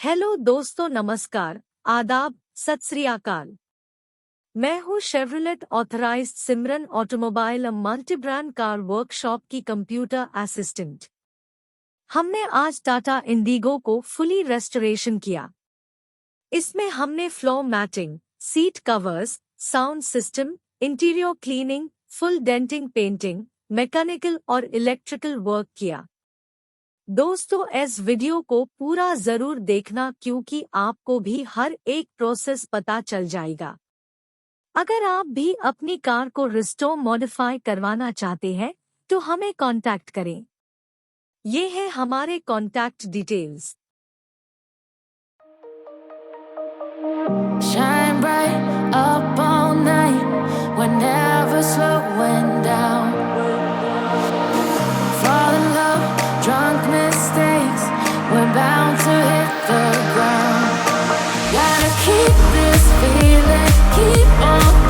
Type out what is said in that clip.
Hello दोस्तों, नमस्कार, आदाब, सत श्री अकाल। मैं हूँ Chevrolet authorised Simran automobile multibrand car workshop की कंप्यूटर असिस्टेंट। हमने आज टाटा इंडिगो को फुली रेस्टोरेशन किया। इसमें हमने floor matting, seat covers, sound system, interior cleaning, full denting, painting, mechanical और इलेक्ट्रिकल वर्क किया। दोस्तों, इस वीडियो को पूरा जरूर देखना क्योंकि आपको भी हर एक प्रोसेस पता चल जाएगा। अगर आप भी अपनी कार को रिस्टोर मॉडिफाई करवाना चाहते हैं तो हमें कांटेक्ट करें। ये है हमारे contact details. Shine bright up all night, we're never slowing down. Fall in love, drunk mistakes, we're bound to hit the ground. Gotta keep this feeling, keep on